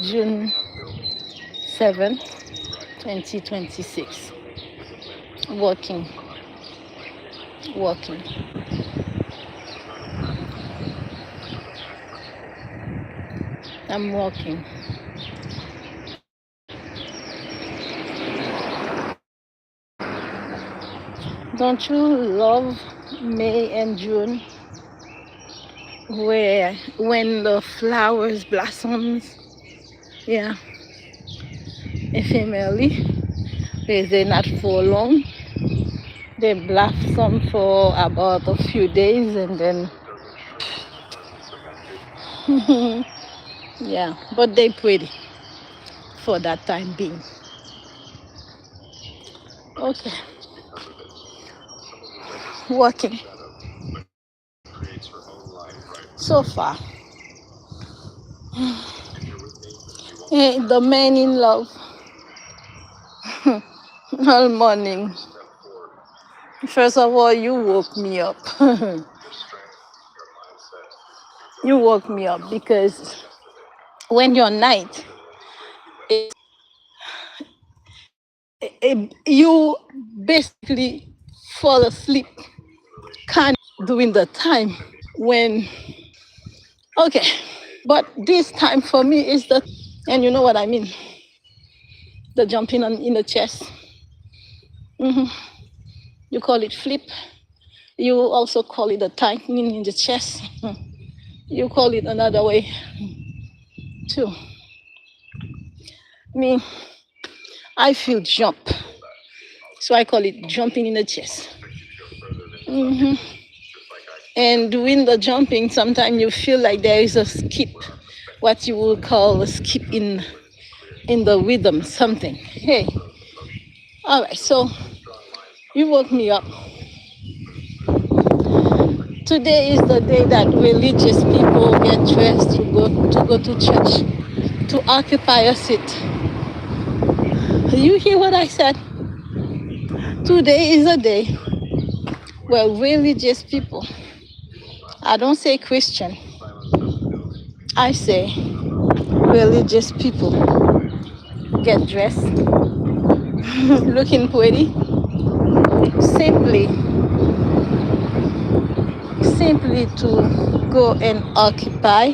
June 7, 2026. Walking, walking. I'm walking. Don't you love May and June, where when the flowers blossoms, yeah, ephemerally, they're not for long. They blossom for about a few days and then, yeah, but they pretty for that time being. Okay, walking. So far, the man in love all morning. First of all, you woke me up. You woke me up because when your night, you basically fall asleep kind of during the time when, okay, but this time for me is and you know what I mean, the jumping in the chest. You call it flip. You also call it the tightening in the chest. You call it another way too. Me, I feel jump. So I call it jumping in the chest. And doing the jumping, sometimes you feel like there is a skip, what you would call a skip in the rhythm, something. Hey, all right, so you woke me up. Today is the day that religious people get dressed to go to church, to occupy a seat. You hear what I said? Today is a day where religious people, I don't say Christian, I say religious people get dressed, looking pretty, simply to go and occupy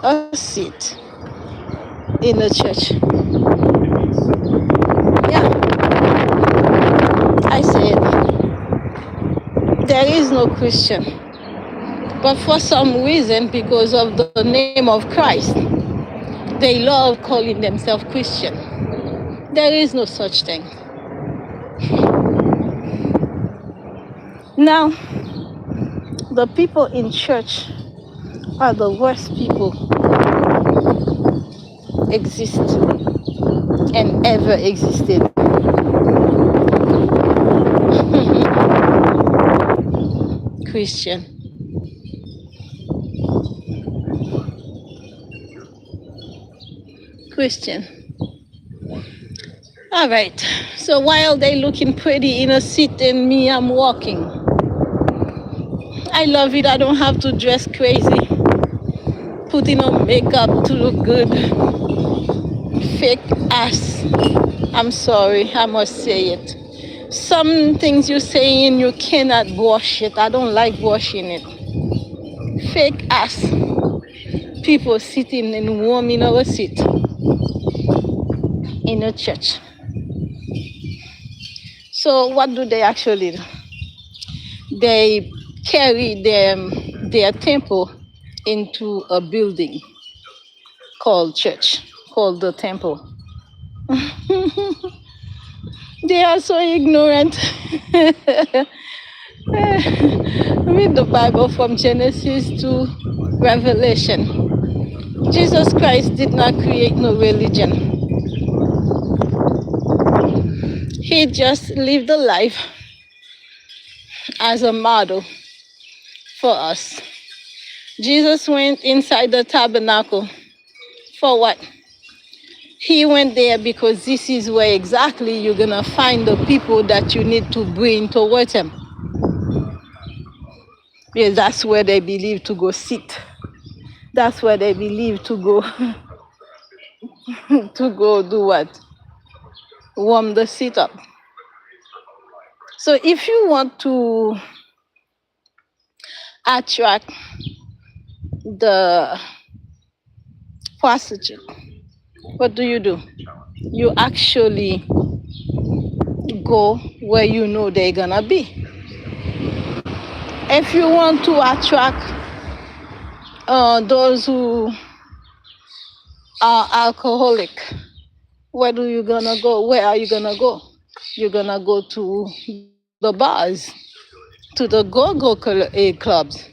a seat in the church. Yeah, I say it. There is no Christian. But for some reason, because of the name of Christ, they love calling themselves Christian. There is no such thing. Now, the people in church are the worst people exist and ever existed. Christian. All right. So while they looking pretty in a seat and me, I'm walking. I love it. I don't have to dress crazy, putting on makeup to look good. Fake ass. I'm sorry, I must say it. Some things you're saying, you cannot wash it. I don't like washing it. Fake ass. People sitting and warming our seat in a church. So what do they actually do? They carry their temple into a building called church, called the temple. They are so ignorant. Read the Bible from Genesis to Revelation. Jesus Christ did not create no religion. He just lived a life as a model for us. Jesus went inside the tabernacle for what? He went there because this is where exactly you're going to find the people that you need to bring towards him. Because that's where they believe to go sit. That's where they believe to go to go do what? Warm the seat up. So if you want to attract the prostitute, what do? You actually go where you know they're gonna be. If you want to attract those who are alcoholic, where do you gonna go? Where are you gonna go? You're gonna go to the bars, to the clubs.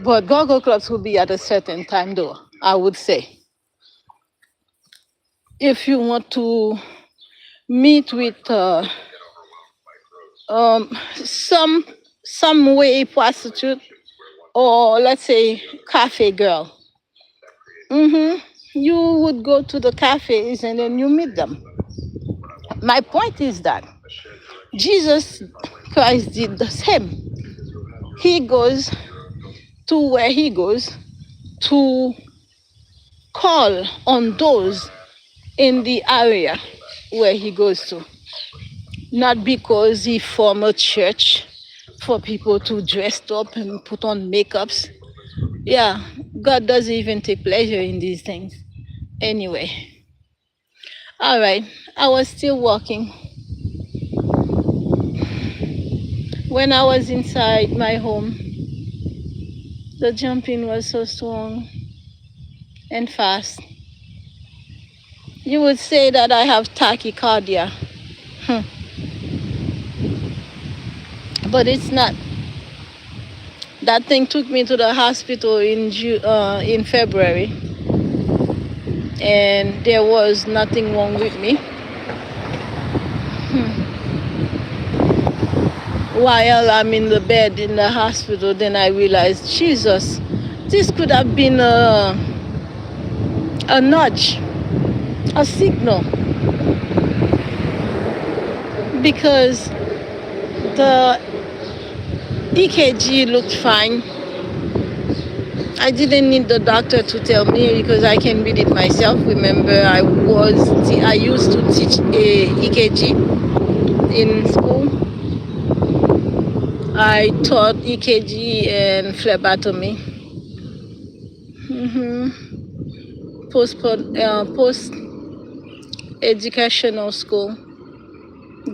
But go-go clubs will be at a certain time, though, I would say. If you want to meet with some way prostitute, or let's say cafe girl, you would go to the cafes and then you meet them. My point is that Jesus Christ did the same. He goes to where he goes to call on those in the area where he goes to. Not because he formed a church for people to dress up and put on makeups. Yeah, God doesn't even take pleasure in these things. Anyway, all right, I was still walking. When I was inside my home, the jumping was so strong and fast. You would say that I have tachycardia. But it's not. That thing took me to the hospital in February, and there was nothing wrong with me. While I'm in the bed in the hospital, then I realized, Jesus, this could have been a nudge, a signal, because the EKG looked fine. I didn't need the doctor to tell me because I can read it myself. Remember, I used to teach EKG in school. I taught EKG and phlebotomy. Post educational school,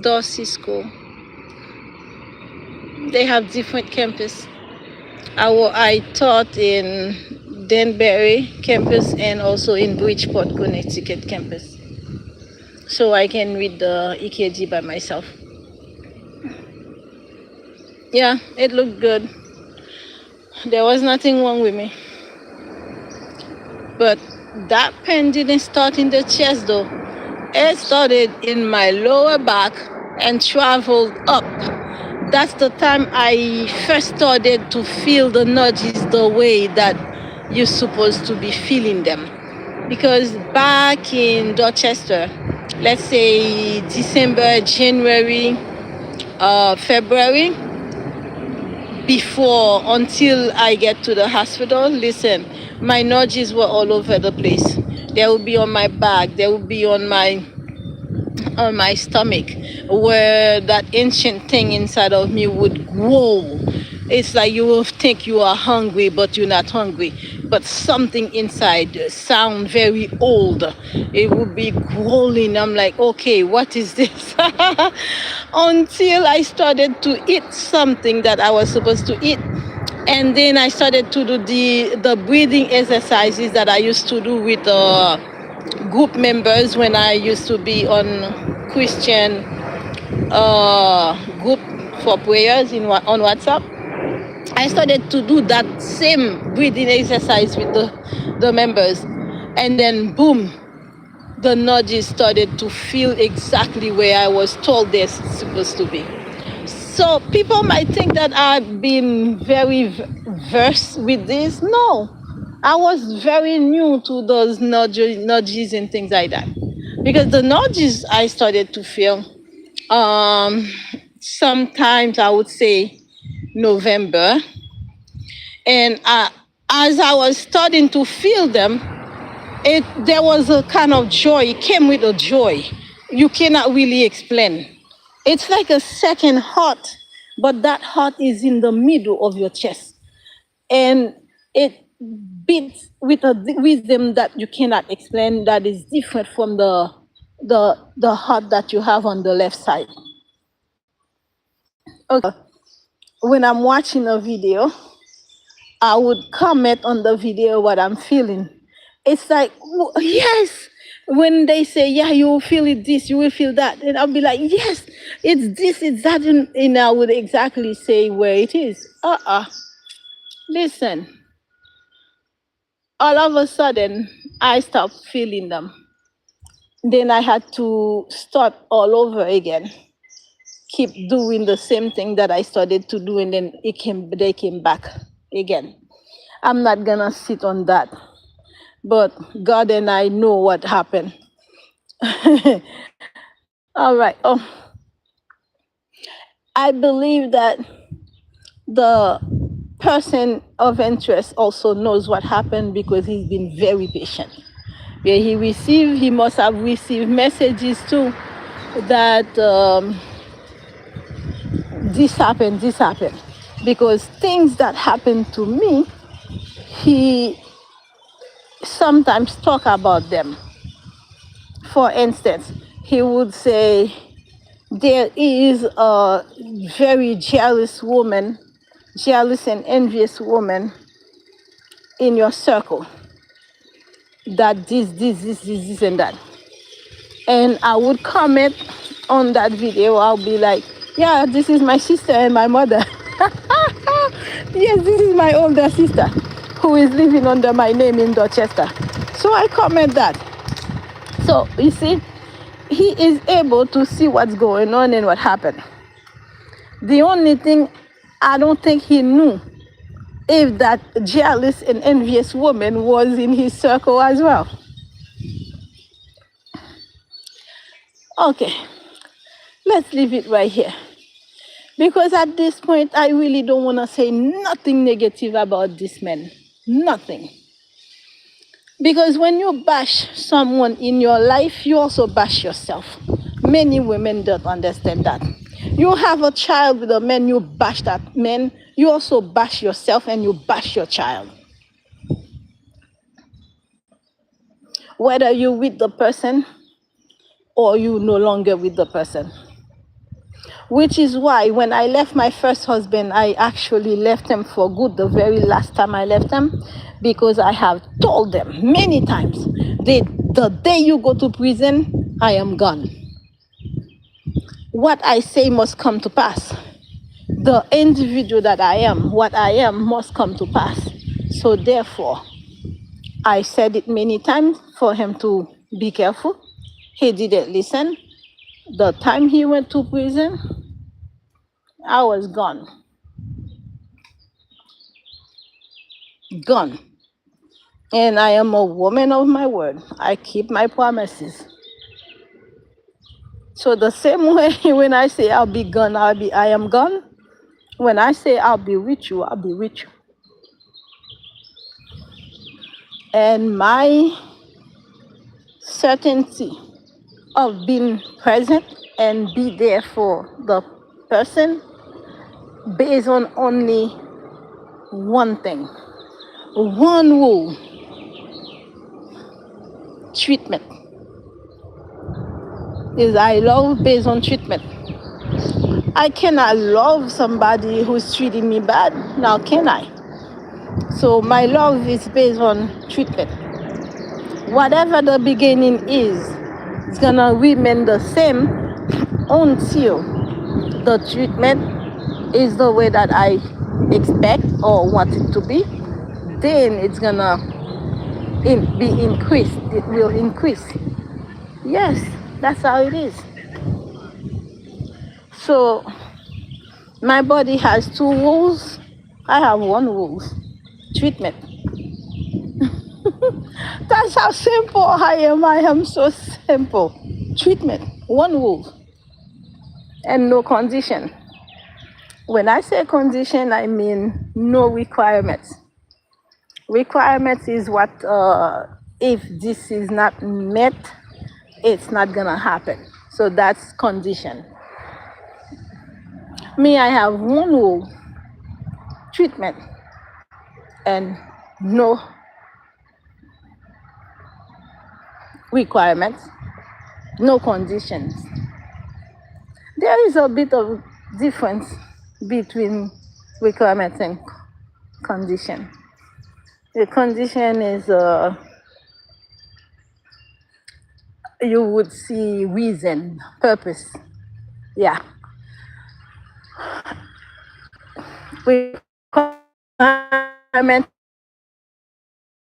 Dorsey School. They have different campus. I taught in Danbury campus and also in Bridgeport, Connecticut campus. So I can read the EKG by myself. Yeah, it looked good. There was nothing wrong with me. But that pain didn't start in the chest though. It started in my lower back and traveled up. That's the time I first started to feel the nudges the way that you're supposed to be feeling them. Because back in Dorchester, let's say December, January, February, until I get to the hospital, listen, my nudges were all over the place. They would be on my back, they would be on my stomach, where that ancient thing inside of me would grow. It's like you will think you are hungry, but you're not hungry. But something inside sound very old. It would be growling. I'm like, okay, what is this? Until I started to eat something that I was supposed to eat. And then I started to do the breathing exercises that I used to do with group members when I used to be on Christian group for prayers on WhatsApp. I started to do that same breathing exercise with the members, and then boom, the nudges started to feel exactly where I was told they're supposed to be. So people might think that I've been very versed with this. No, I was very new to those nudges and things like that. Because the nudges I started to feel, sometimes I would say November. And as I was starting to feel them, There was a kind of joy. It came with a joy you cannot really explain. It's like a second heart, but that heart is in the middle of your chest, and it beats with a rhythm that you cannot explain. That is different from the heart that you have on the left side. Okay. When I'm watching a video, I would comment on the video what I'm feeling. It's like, yes. When they say, yeah, you will feel it this, you will feel that. And I'll be like, yes, it's this, it's that. And I would exactly say where it is. Listen, all of a sudden, I stopped feeling them. Then I had to start all over again. Keep doing the same thing that I started to do, and then they came back again. I'm not gonna sit on that. But God and I know what happened. All right. I believe that the person of interest also knows what happened because he's been very patient. Yeah, he must have received messages too that this happened, because things that happen to me, he sometimes talk about them. For instance, he would say, there is a very jealous woman, jealous and envious woman in your circle, that this, and that. And I would comment on that video. I'll be like, yeah, this is my sister and my mother. Yes, this is my older sister who is living under my name in Dorchester. So I comment that. So you see, he is able to see what's going on and what happened. The only thing, I don't think he knew if that jealous and envious woman was in his circle as well. Okay, let's leave it right here. Because at this point, I really don't want to say nothing negative about this man. Nothing. Because when you bash someone in your life, you also bash yourself. Many women don't understand that. You have a child with a man, you bash that man, you also bash yourself and you bash your child. Whether you're with the person or you no longer with the person. Which is why when I left my first husband, I actually left him for good the very last time I left him, because I have told them many times, the day you go to prison, I am gone. What I say must come to pass. The individual that I am, what I am, must come to pass. So therefore, I said it many times for him to be careful. He didn't listen. The time he went to prison, I was gone. Gone. And I am a woman of my word. I keep my promises. So the same way when I say I'll be gone, I am gone. When I say I'll be with you, I'll be with you. And my certainty of being present and be there for the person based on only one thing, one rule: treatment. Is I love based on treatment. I cannot love somebody who's treating me bad, now can I? So my love is based on treatment. Whatever the beginning is, it's gonna remain the same until the treatment is the way that I expect or want it to be. Then it's gonna be increased. It will increase. Yes, that's how it is. So my body has two rules. I have one rule: treatment. That's how simple I am. I am so simple. Treatment, one rule, and no condition. When I say condition, I mean no requirements. Requirements is what if this is not met, it's not gonna happen. So that's condition. Me, I have one rule: treatment and no requirements, no conditions. There is a bit of difference between requirements and condition. The condition is you would see reason, purpose. Yeah. Requirement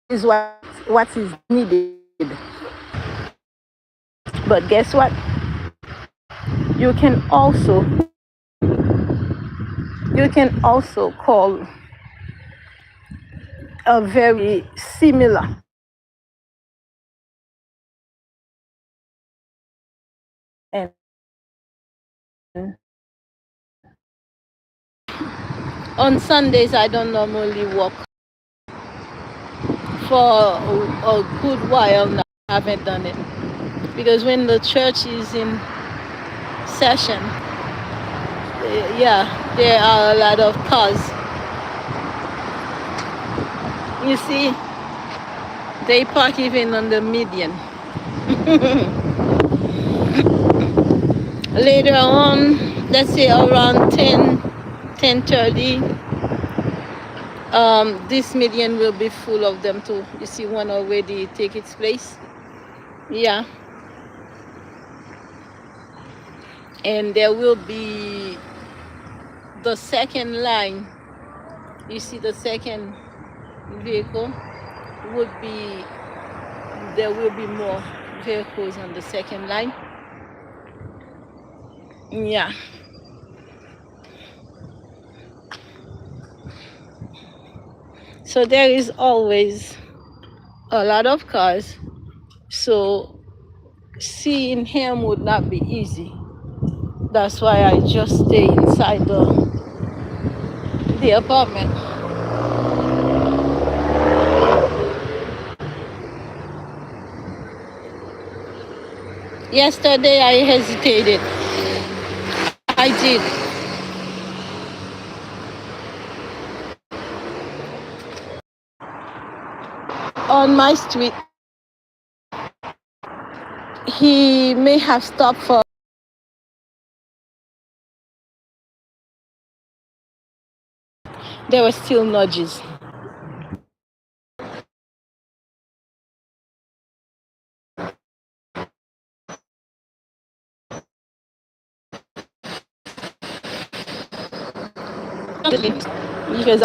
is what is needed. But guess what? You can also call a very similar and on Sundays I don't normally walk for a good while now. I haven't done it because when the church is in session, yeah, there are a lot of cars. You see, they park even on the median. Later on, let's say around 10:30, this median will be full of them too. You see one already take its place. Yeah. And there will be the second line. You see the second vehicle would be, there will be more vehicles on the second line. Yeah. So there is always a lot of cars. So seeing him would not be easy. That's why I just stay inside the apartment. Yesterday I hesitated. I did. On my street, he may have stopped for there were still nudges. Because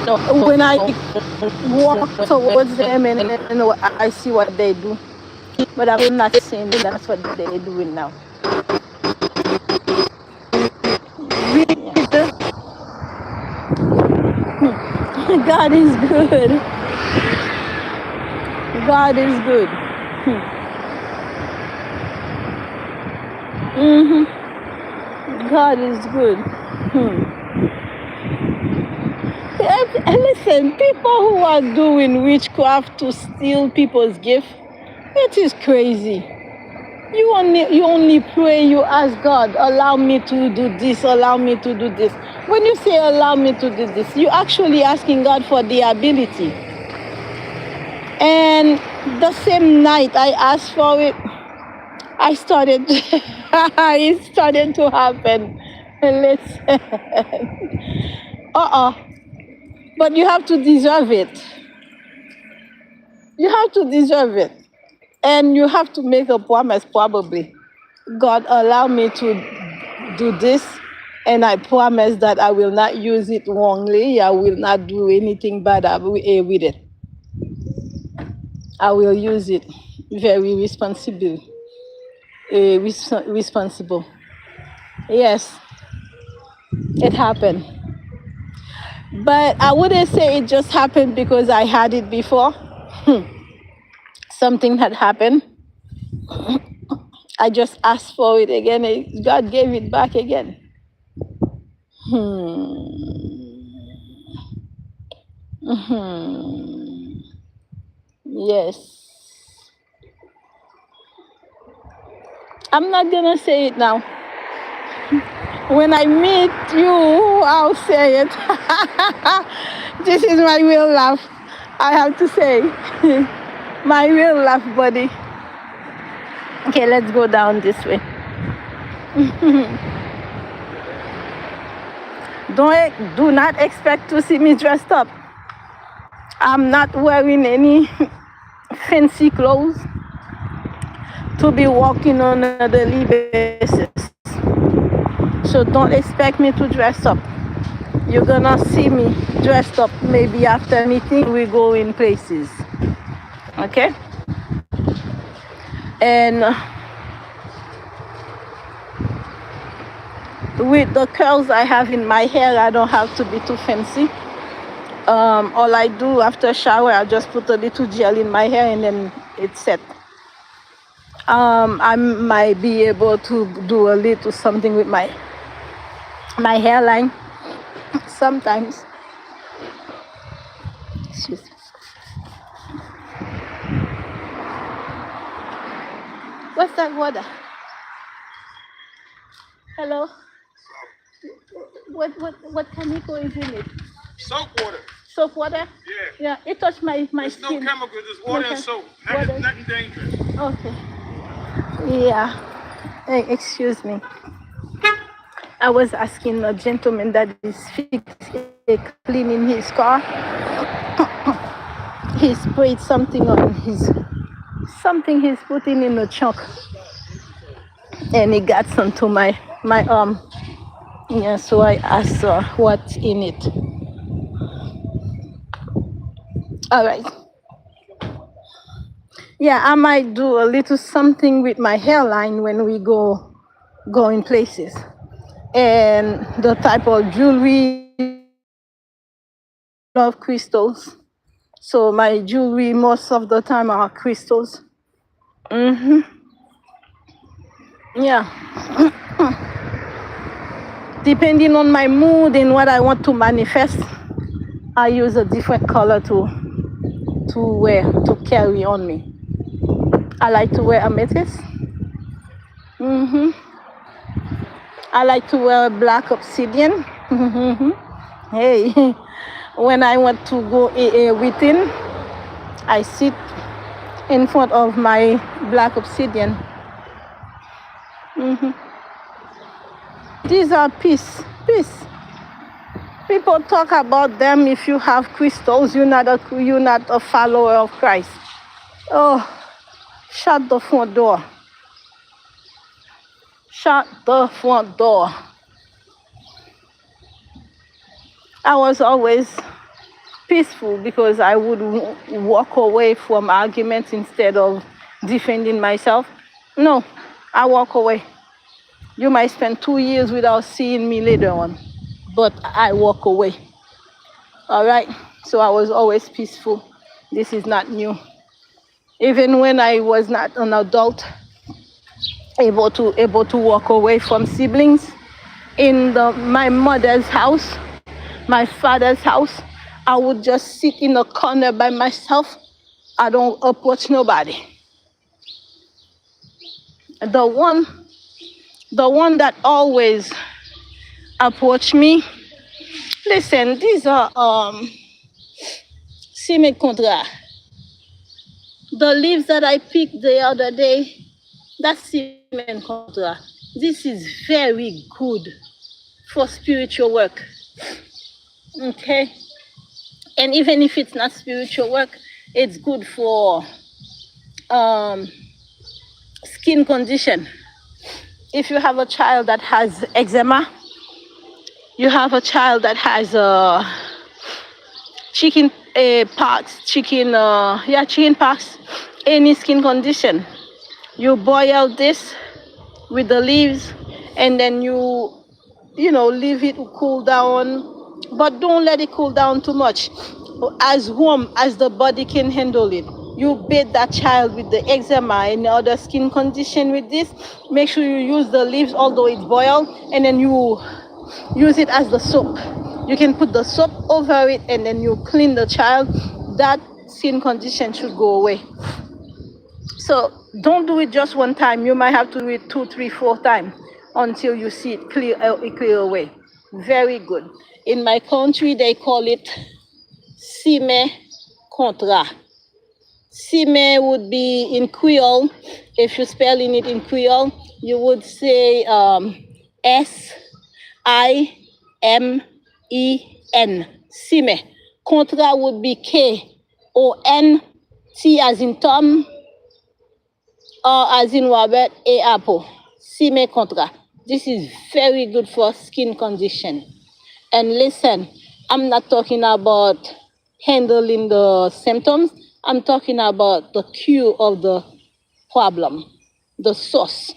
no, when I walk towards them and I see what they do, but I'm not saying that's what they're doing now. God is good. God is good. God is good. Listen, people who are doing witchcraft to steal people's gift, it is crazy. You only pray, you ask God, allow me to do this, allow me to do this. When you say allow me to do this, you're actually asking God for the ability. And the same night I asked for it, it started to happen. Listen. But you have to deserve it. You have to deserve it. And you have to make a promise probably. God, allow me to do this, and I promise that I will not use it wrongly. I will not do anything bad with it. I will use it very responsible. Responsible. Yes, it happened. But I wouldn't say it just happened because I had it before. Something had happened. I just asked for it again. God gave it back again. Yes. I'm not gonna say it now. When I meet you, I'll say it. This is my real laugh. I have to say. My real laugh, buddy. Okay, let's go down this way. Do not expect to see me dressed up. I'm not wearing any fancy clothes to be walking on a daily basis. So don't expect me to dress up. You're gonna see me dressed up maybe after meeting we go in places. Okay? And with the curls I have in my hair, I don't have to be too fancy. All I do after a shower, I just put a little gel in my hair and then it's set. I might be able to do a little something with my hairline sometimes. Excuse me. What's that water? Hello? What chemical is in it? Soap water. Soap water? Yeah. Yeah, it touched my There's skin. no chemicals, just water and soap. Nothing dangerous. Okay. Yeah. Hey, excuse me. I was asking a gentleman that is cleaning his car. He sprayed something on something he's putting in the trunk, and it got onto my arm. Yeah, so I asked what's in it. All right. Yeah, I might do a little something with my hairline when we go in places. And the type of jewelry, love crystals. So my jewelry most of the time are crystals. Yeah. Depending on my mood and what I want to manifest, I use a different color to wear, to carry on me. I like to wear amethyst. I like to wear black obsidian. Hey, when I want to go within, I sit in front of my black obsidian. These are peace. People talk about them. If you have crystals, you're not a follower of Christ. Oh, shut the front door. Shut the front door. I was always peaceful because I would walk away from arguments instead of defending myself. No, I walk away. You might spend 2 years without seeing me later on, but I walk away. All right? So I was always peaceful. This is not new. Even when I was not an adult, able to walk away from siblings, in my mother's house, my father's house, I would just sit in a corner by myself. I don't approach nobody. The one that always approach me, listen, these are Cime Contra. The leaves that I picked the other day, that's Cime Contra. This is very good for spiritual work. Okay? And even if it's not spiritual work, it's good for skin condition. If you have a child that has eczema, you have a child that has chicken pox, any skin condition, you boil this with the leaves, and then you leave it cool down, but don't let it cool down too much. As warm as the body can handle it. You bathe that child with the eczema and other skin condition with this. Make sure you use the leaves, although it's boiled, and then you use it as the soap. You can put the soap over it, and then you clean the child. That skin condition should go away. So don't do it just one time. You might have to do it 2, 3, 4 times until you see it clear away. Very good. In my country, they call it Sime Contra. Sime would be in Creole. If you're spelling it in Creole, you would say Sime. Sime. Contra would be Kon, T as in Tom, R as in Robert, A apple. Sime Contra. This is very good for skin condition. And listen, I'm not talking about handling the symptoms. I'm talking about the cure of the problem, the source.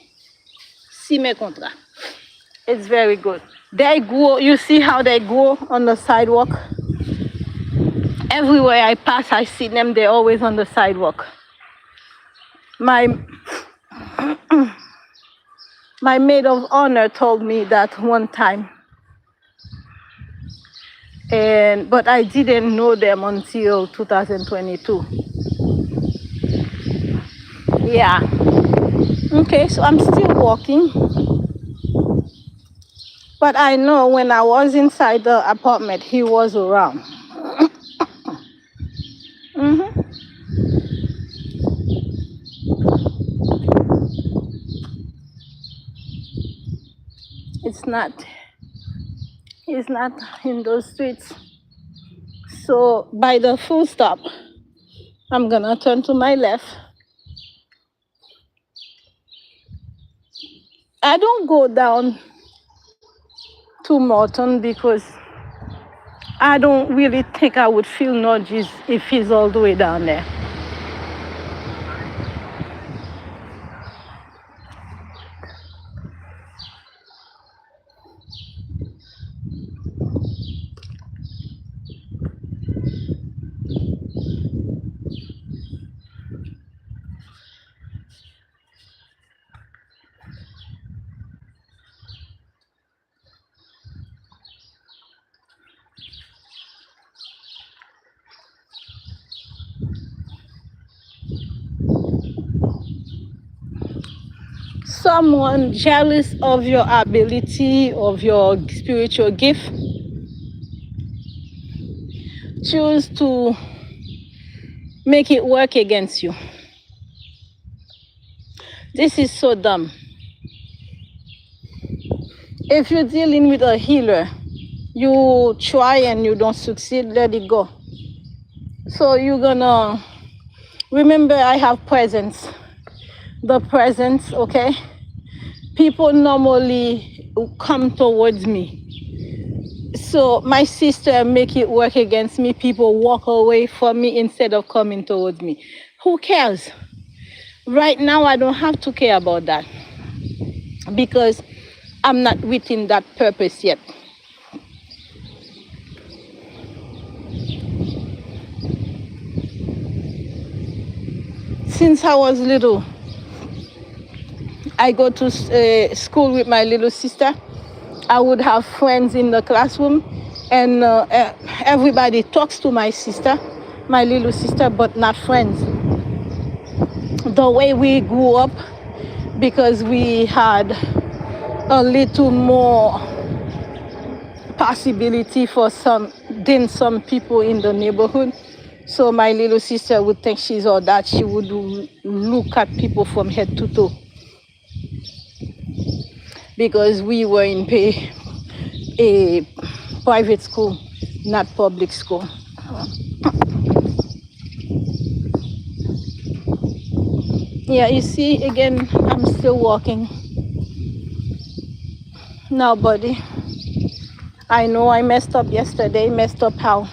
Sime Contra. It's very good. They grow, you see how they grow on the sidewalk? Everywhere I pass, I see them, they're always on the sidewalk. My maid of honor told me that one time, but I didn't know them until 2022. Yeah. Okay, so I'm still walking. But I know when I was inside the apartment, he was around. Mm-hmm. He's not in those streets. So by the full stop, I'm gonna turn to my left. I don't go down to Morton because I don't really think I would feel nauseous if he's all the way down there. Someone jealous of your ability, of your spiritual gift, choose to make it work against you. This is so dumb. If you're dealing with a healer, you try and you don't succeed, let it go. So you're gonna remember I have presence. The presence, okay? People normally come towards me. So my sister make it work against me. People walk away from me instead of coming towards me. Who cares? Right now, I don't have to care about that because I'm not within that purpose yet. Since I was little, I go to school with my little sister. I would have friends in the classroom, and everybody talks to my sister, my little sister, but not friends. The way we grew up, because we had a little more possibility for some people in the neighborhood. So my little sister would think she's all that. She would look at people from head to toe. Because we were in a private school, not public school. Yeah, you see, again, I'm still walking. Now, buddy, I know I messed up yesterday, messed up how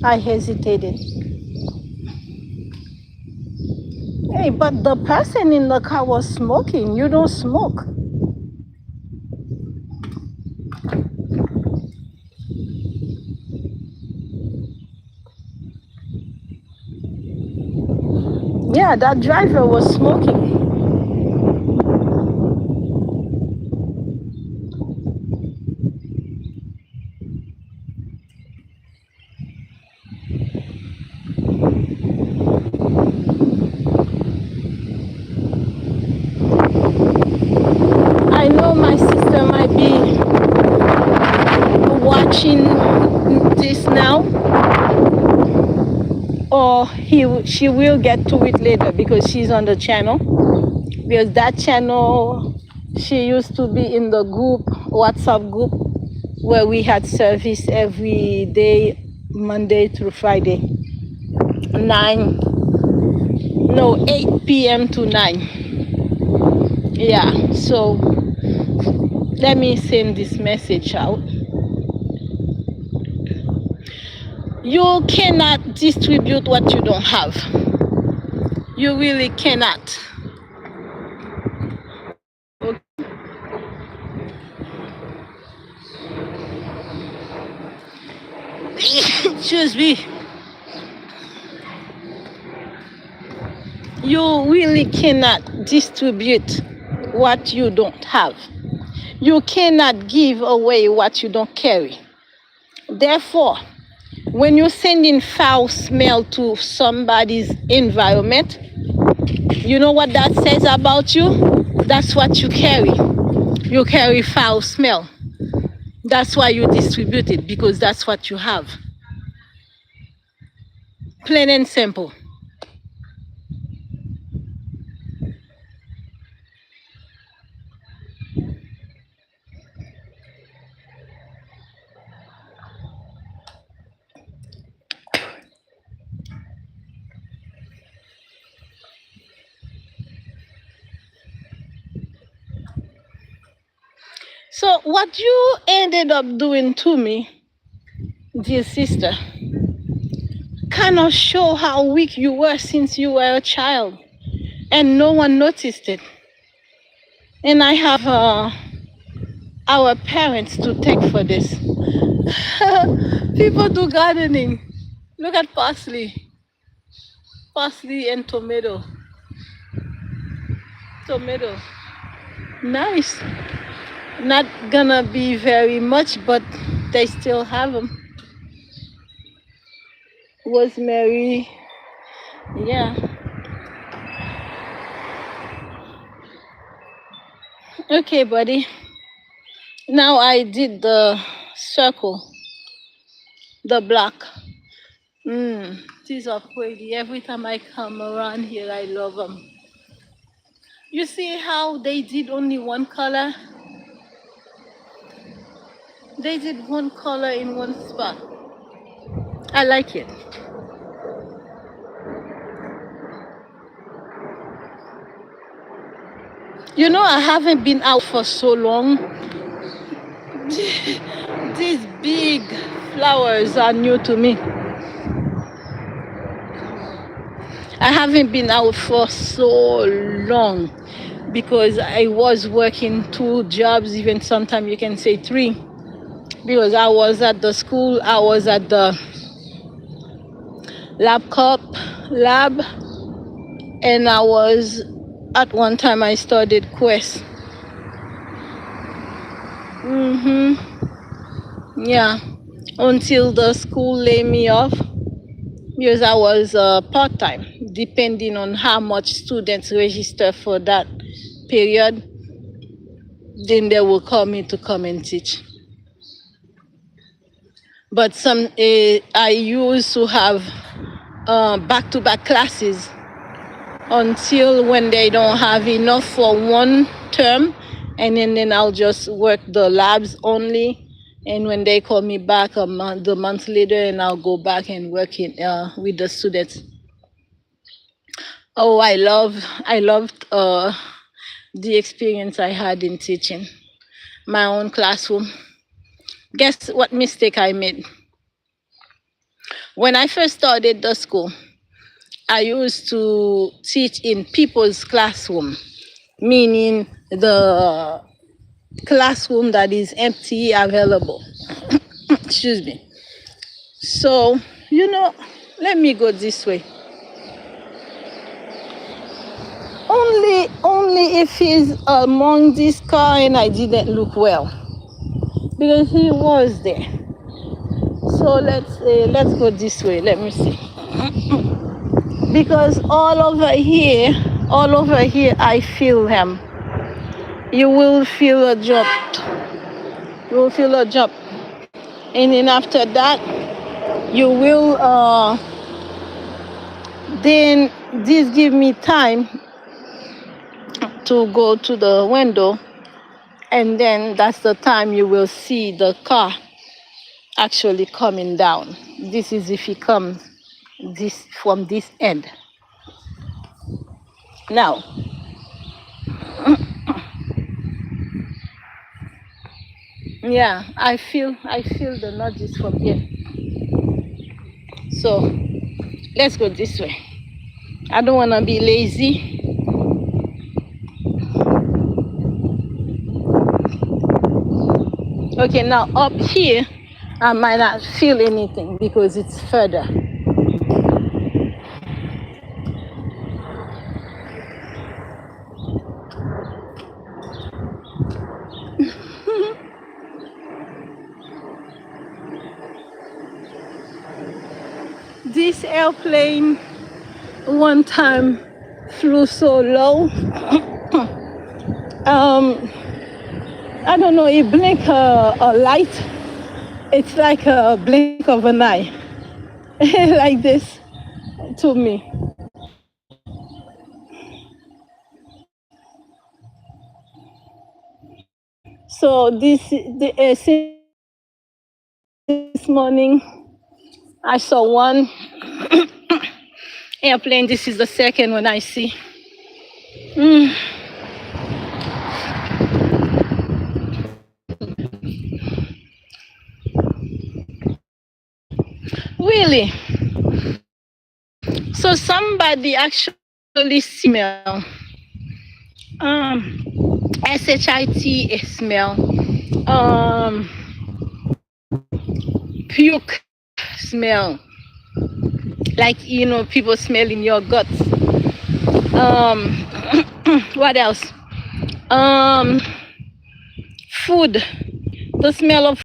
I hesitated. Hey, but the person in the car was smoking. You don't smoke. Yeah, that driver was smoking. or she will get to it later because she's on the channel. Because that channel, she used to be in the group, WhatsApp group, where we had service every day, Monday through Friday, 8 p.m. to 9. Yeah, so let me send this message out. You cannot distribute what you don't have. You really cannot. Okay. Excuse me. You really cannot distribute what you don't have. You cannot give away what you don't carry. Therefore, when you send in foul smell to somebody's environment, you know what that says about you? That's what you carry. You carry foul smell. That's why you distribute it, because that's what you have. Plain and simple. So what you ended up doing to me, dear sister, kind of show how weak you were since you were a child, and no one noticed it. And I have our parents to thank for this. People do gardening. Look at parsley and tomato. Nice. Not gonna be very much, but they still have them. Rosemary, yeah. Okay, buddy. Now I did the circle, the block. These are pretty. Every time I come around here, I love them. You see how they did only one color? They did one color in one spot. I like it. You know, I haven't been out for so long. These big flowers are new to me. I haven't been out for so long because I was working 2 jobs, even sometimes you can say 3. Because I was at the school, I was at the lab, and I was, at one time I started Quest. Yeah, until the school laid me off, because I was part-time, depending on how much students register for that period, then they will call me to come and teach. But I used to have back-to-back classes until when they don't have enough for one term, and then I'll just work the labs only. And when they call me back the month later, and I'll go back and work with the students. Oh, I loved the experience I had in teaching my own classroom. Guess what mistake I made? When I first started the school, I used to teach in people's classroom, meaning the classroom that is empty, available. Excuse me. So, let me go this way. Only if he's among this car and I didn't look well, because he was there. So let's go this way. Let me see. Because all over here, I feel him. You will feel a jump. And then after that, you will Then this give me time to go to the window, and then that's the time you will see the car actually coming down. This is if he comes this from this end. Now, yeah, I feel the nudges from here. So let's go this way. I don't want to be lazy. Okay, now up here, I might not feel anything because it's further. This airplane one time flew so low. I don't know, it blinked a light. It's like a blink of an eye. Like this to me. So this morning I saw one airplane. This is the second one I see. Really? So somebody actually smell shit smell, puke smell, like people smelling your guts. What else? Food, the smell of